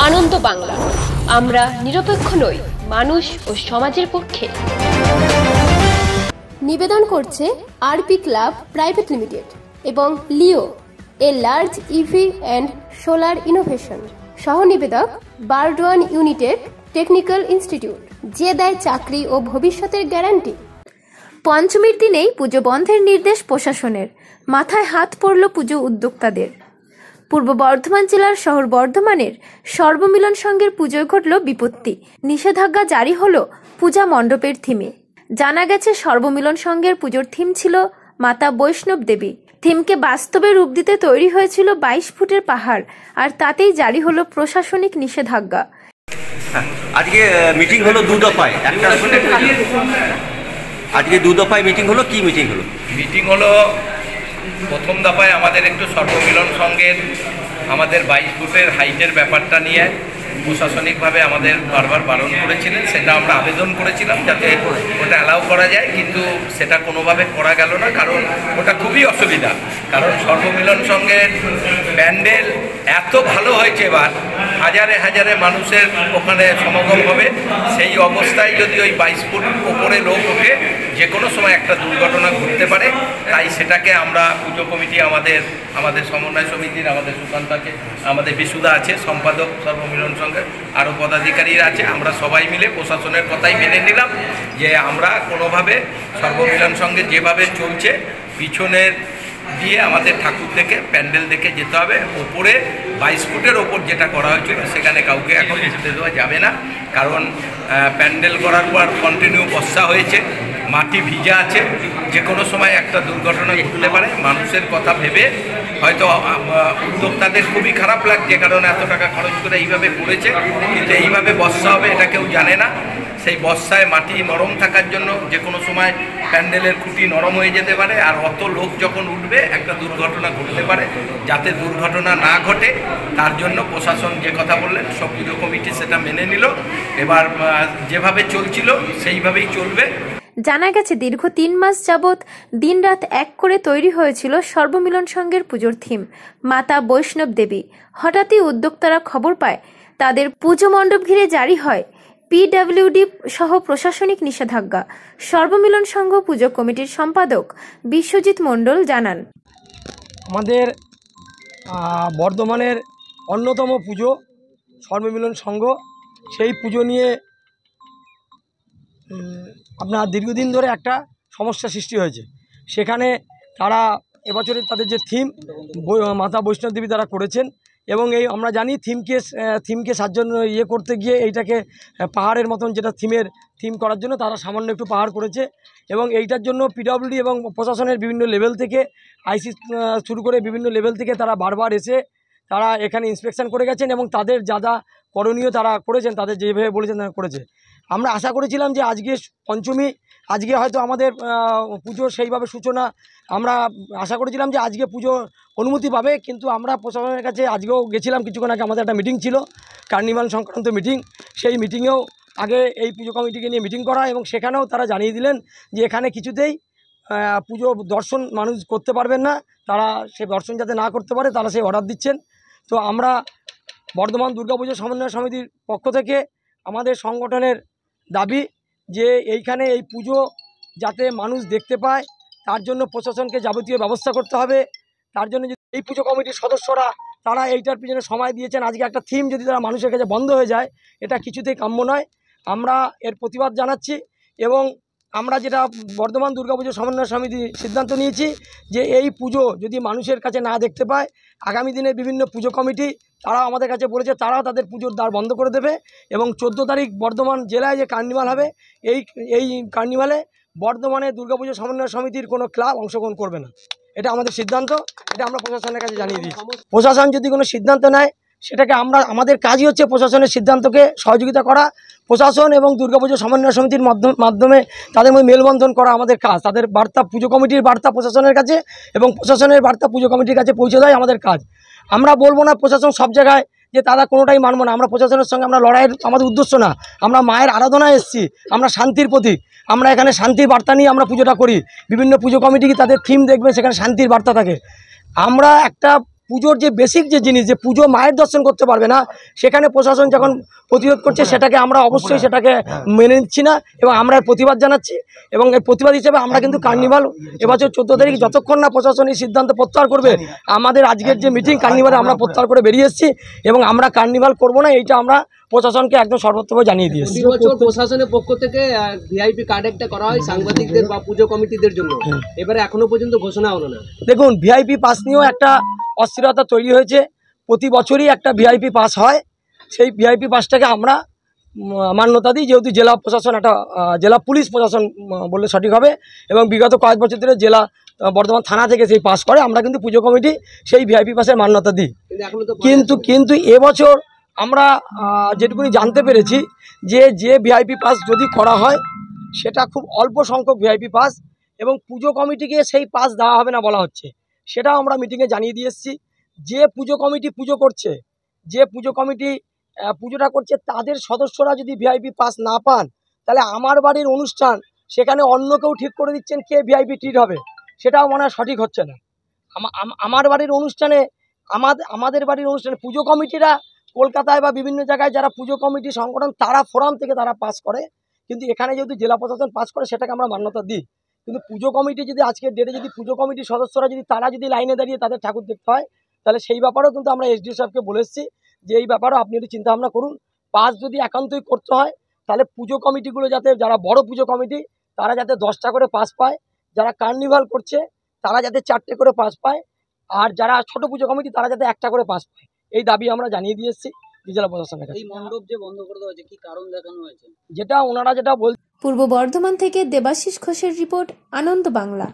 আনন্দ বাংলা, আমরা নিরপেক্ষ নই, মানুষ ও সমাজের পক্ষে। নিবেদন করছে আরপি ক্লাব প্রাইভেট লিমিটেড এবং Leo, a large EV and solar innovation. সহ নিবেদক বারডোয়ান ইউনিটেক টেকনিক্যাল ইনস্টিটিউট, যে দেয় চাকরি ও ভবিষ্যতের গ্যারান্টি। পঞ্চমীর দিনেই পুজো বন্ধের নির্দেশ প্রশাসনের, মাথায় হাত পড়ল পুজো উদ্যোক্তাদের। পূর্ব বর্ধমান জেলার শহর বর্ধমানের সর্বমিলন সংঘের পুজোয় ঘটল বিপত্তি। নিষেধাজ্ঞা জারি হলো পূজা মণ্ডপের থিমে। জানা গেছে সর্বমিলন সংঘের পুজোর থিম ছিল মাতা বৈষ্ণব দেবী। থিমকে বাস্তবে রূপ দিতে তৈরি হয়েছিল 22 ফুটের পাহাড়, আর তাতেই জারি হলো প্রশাসনিক নিষেধাজ্ঞা। আজকে মিটিং হলো দু দফায়, আজকে দু দফায় মিটিং হলো। কি মিটিং হলো? মিটিং হলো প্রথম দফায় আমাদের একটু সর্বমিলন সংঘের আমাদের 22 ফুটের হাইটের ব্যাপারটা নিয়ে প্রশাসনিকভাবে আমাদের বারবার বারণ করেছিলেন। সেটা আমরা আবেদন করেছিলাম যাতে ওটা অ্যালাউ করা যায়, কিন্তু সেটা কোনোভাবে করা গেল না, কারণ ওটা খুবই অসুবিধা। কারণ সর্বমিলন সংঘের প্যান্ডেল এত ভালো হয়েছে, এবার হাজারে হাজারে মানুষের ওখানে সমাগম হবে। সেই অবস্থায় যদি ওই 22 ফুট ওপরে লোক ওঠে, যে কোনো সময় একটা দুর্ঘটনা ঘটতে পারে। তাই সেটাকে আমরা পুজো কমিটি, আমাদের সমন্বয় সমিতির আমাদের সুকান্ত আছে, আমাদের বিশুদা আছে সম্পাদক সর্বমিলন সংঘের, আরও পদাধিকারীরা আছে, আমরা সবাই মিলে প্রশাসনের কথাই মেনে নিলাম যে আমরা কোনোভাবে সর্বমিলন সংঘে যেভাবে চলছে পিছনের দিয়ে আমাদের ঠাকুর থেকে প্যান্ডেল দেখে যেতে হবে। ওপরে 22 ফুটের ওপর যেটা করা হয়েছিল সেখানে কাউকে এখন যেতে দেওয়া যাবে না, কারণ প্যান্ডেল করার পর কন্টিনিউ বর্ষা হয়েছে, মাটি ভিজা আছে, যে কোনো সময় একটা দুর্ঘটনা ঘটতে পারে। মানুষের কথা ভেবে হয়তো উদ্যোক্তাদের খুবই খারাপ লাগছে, কারণ এত টাকা খরচ করে এইভাবে করেছে, কিন্তু এইভাবে বর্ষা হবে এটা কেউ জানে না। সেই বর্ষায় মাটি নরম থাকার জন্য যে কোনো সময় প্যান্ডেলের খুঁটি নরম হয়ে যেতে পারে, আর অত লোক যখন উঠবে একটা দুর্ঘটনা ঘটতে পারে। যাতে দুর্ঘটনা না ঘটে তার জন্য প্রশাসন যে কথা বললেন সব পুজো কমিটি সেটা মেনে নিল। এবার যেভাবে চলছিল সেইভাবেই চলবে। জানা গেছে দীর্ঘ 3 মাস যাবৎ দিনরাত এক করে তৈরি হয়েছিল সর্বমিলন সংঘের পুজোর থিম মাতা বৈষ্ণব দেবী। হঠাৎই উদ্যোক্তারা খবর পায় তাদের পুজো মণ্ডপ ঘিরে জারি হয় পিডব্লিউডি সহ প্রশাসনিক নিষেধাজ্ঞা। সর্বমিলন সংঘ পুজো কমিটির সম্পাদক বিশ্বজিৎ মণ্ডল জানান, আমাদের বর্ধমানের অন্যতম পুজো সর্বমিলন সংঘ, সেই পুজো নিয়ে আপনার দীর্ঘদিন ধরে একটা সমস্যা সৃষ্টি হয়েছে। সেখানে তারা এবছরের তাদের যে মাতা বৈষ্ণব দেবী তারা করেছেন, এবং এই আমরা জানি থিমকে সাহায্য করতে গিয়ে এইটাকে পাহাড়ের মতন, যেটা থিম করার জন্য তারা সামান্য একটু পাহাড় করেছে। এবং এইটার জন্য পিডব্লিউডি এবং প্রশাসনের বিভিন্ন লেভেল থেকে, আইসি শুরু করে বিভিন্ন লেভেল থেকে তারা বারবার এসে তারা এখানে ইন্সপেকশন করে গেছেন, এবং তাদের যা যা করণীয় তারা করেছেন, তাদের যেভাবে বলেছেন তারা করেছে। আমরা আশা করেছিলাম যে আজকে পঞ্চমী, আজকে হয়তো আমাদের পুজোর সেইভাবে সূচনা, আমরা আশা করেছিলাম যে আজকে পুজো অনুমতি পাবে, কিন্তু আমরা প্রশাসনের কাছে আজকেও গেছিলাম। কিছুক্ষণ আগে আমাদের একটা মিটিং ছিল, কার্নিভাল সংক্রান্ত মিটিং। সেই মিটিংয়েও আগে এই পুজো কমিটিকে নিয়ে মিটিং করা, এবং সেখানেও তারা জানিয়ে দিলেন যে এখানে কিছুতেই পুজো দর্শন মানুষ করতে পারবেন না, তারা সে দর্শন যাতে না করতে পারে তারা সেই অর্ডার দিচ্ছেন। তো আমরা বর্ধমান দুর্গাপুজো সমন্বয় সমিতির পক্ষ থেকে আমাদের সংগঠনের দাবি যে এইখানে এই পুজো যাতে মানুষ দেখতে পায়, তার জন্য প্রশাসনকে যাবতীয় ব্যবস্থা করতে হবে। তার জন্য এই পুজো কমিটির সদস্যরা তারা এইটার পিছনে সময় দিয়েছেন। আজকে একটা থিম যদি তারা মানুষের কাছে বন্ধ হয়ে যায়, এটা কিছুতেই কাম্য নয়। আমরা এর প্রতিবাদ জানাচ্ছি, এবং আমরা যেটা বর্ধমান দুর্গাপুজো সমন্বয় সমিতি সিদ্ধান্ত নিয়েছি যে এই পুজো যদি মানুষের কাছে না দেখতে পায়, আগামী দিনে বিভিন্ন পুজো কমিটি তারাও আমাদের কাছে বলেছে তারাও তাদের পুজোর দ্বার বন্ধ করে দেবে। এবং 14 তারিখ বর্ধমান জেলায় যে কার্নিভাল হবে, এই কার্নিভালে বর্ধমানে দুর্গাপুজো সমন্বয় সমিতির কোনো ক্লাব অংশগ্রহণ করবে না। এটা আমাদের সিদ্ধান্ত, এটা আমরা প্রশাসনের কাছে জানিয়ে দিয়েছি। প্রশাসন যদি কোনো সিদ্ধান্ত নেয়, সেটাকে আমাদের কাজই হচ্ছে প্রশাসনের সিদ্ধান্তকে সহযোগিতা করা। প্রশাসন এবং দুর্গাপুজো সমন্বয় সমিতির মাধ্যমে তাদের মধ্যে মেলবন্ধন করা আমাদের কাজ। তাদের বার্তা পুজো কমিটির বার্তা প্রশাসনের কাছে, এবং প্রশাসনের বার্তা পুজো কমিটির কাছে পৌঁছে দেয় আমাদের কাজ। আমরা বলবো না প্রশাসন সব জায়গায় যে তারা কোনোটাই মানবো না। আমরা প্রশাসনের সঙ্গে আমরা লড়াইয়ের আমাদের উদ্দেশ্য না। আমরা মায়ের আরাধনায় এসেছি, আমরা শান্তির প্রতীক। আমরা এখানে শান্তির বার্তা নিয়ে আমরা পুজোটা করি। বিভিন্ন পুজো কমিটি কি তাদের থিম দেখবে, সেখানে শান্তির বার্তা থাকে। আমরা একটা পুজোর যে বেসিক যে জিনিস, যে পুজো মায়ের দর্শন করতে পারবে না, সেখানে প্রশাসন যখন প্রতিরোধ করছে সেটাকে আমরা অবশ্যই সেটাকে মেনে নিচ্ছি না এবং আমরা এর প্রতিবাদ জানাচ্ছি। এবং এর প্রতিবাদ হিসেবে আমরা কিন্তু কার্নিভাল এবছর 14 তারিখ যতক্ষণ না প্রশাসন এই সিদ্ধান্ত প্রত্যাহার করবে, আমাদের আজকের যে মিটিং কার্নিভালে আমরা প্রত্যাহার করে বেরিয়ে এসেছি এবং আমরা কার্নিভাল করব না, এইটা আমরা প্রশাসনকে একদম সর্বত্রভাবে জানিয়ে দিয়েছি। প্রতি বছর প্রশাসনের পক্ষ থেকে ভিআইপি কার্ড একটা করা হয় সাংবাদিকদের বা পুজো কমিটিদের জন্য, এবারে এখনো পর্যন্ত ঘোষণা হলো না। দেখুন, ভিআইপি পাস নিয়েও একটা অস্থিরতা তৈরি হয়েছে। প্রতি বছরই একটা ভিআইপি পাস হয়, সেই ভিআইপি পাসটাকে আমরা মান্যতা দিই, যেহেতু জেলা প্রশাসন একটা জেলা পুলিশ প্রশাসন বললে সঠিক হবে, এবং বিগত কয়েক বছর ধরে জেলা বর্ধমান থানা থেকে সেই পাস করে, আমরা কিন্তু পুজো কমিটি সেই ভিআইপি পাসের মান্যতা দিই। কিন্তু এবছর আমরা যেটুকুনি জানতে পেরেছি যে ভিআইপি পাস যদি করা হয় সেটা খুব অল্প সংখ্যক ভিআইপি পাস, এবং পুজো কমিটিকে সেই পাস দেওয়া হবে না বলা হচ্ছে। সেটাও আমরা মিটিংয়ে জানিয়ে দিয়ে এসেছি। যে পুজো কমিটি পুজো করছে, যে পুজো কমিটি পুজোটা করছে, তাদের সদস্যরা যদি ভিআইপি পাস না পান, তাহলে আমার বাড়ির অনুষ্ঠান সেখানে অন্য কেউ ঠিক করে দিচ্ছেন কে ভিআইপি ট্রিট হবে, সেটাও মনে হয় সঠিক হচ্ছে না। আমার বাড়ির অনুষ্ঠানে আমাদের বাড়ির অনুষ্ঠানে পুজো কমিটিরা কলকাতায় বা বিভিন্ন জায়গায় যারা পুজো কমিটি সংগঠন তারা ফোরাম থেকে তারা পাস করে, কিন্তু এখানে যেহেতু জেলা প্রশাসন পাস করে সেটাকে আমরা মান্যতা দিই। কিন্তু পুজো কমিটি যদি আজকের ডেটে যদি পুজো কমিটির সদস্যরা যদি তারা যদি লাইনে দাঁড়িয়ে তাদের ঠাকুর দেখতে হয়, তাহলে সেই ব্যাপারেও কিন্তু আমরা এসডিও সাহেবকে বলে এসেছি যে এই ব্যাপারেও আপনি একটু চিন্তাভাবনা করুন। পাস যদি একান্তই করতে হয় তাহলে পুজো কমিটিগুলো যাতে, যারা বড় পুজো কমিটি তারা যাতে 10টা করে পাস পায়, যারা কার্নিভাল করছে তারা যাতে 4টে করে পাস পায়, আর যারা ছোট পুজো কমিটি তারা যাতে 1টা করে পাস পায়, এই দাবি আমরা জানিয়ে দিয়ে এসেছি জেলা প্রশাসনের কাছে। এই মণ্ডপ যে বন্ধ করে দেওয়া হয়েছে, কি কারণ দেখানো হয়েছে? যেটা ওনারা যেটা বলছেন। পূর্ব বর্ধমান থেকে দেবাশিস ঘোষের রিপোর্ট, আনন্দ বাংলা।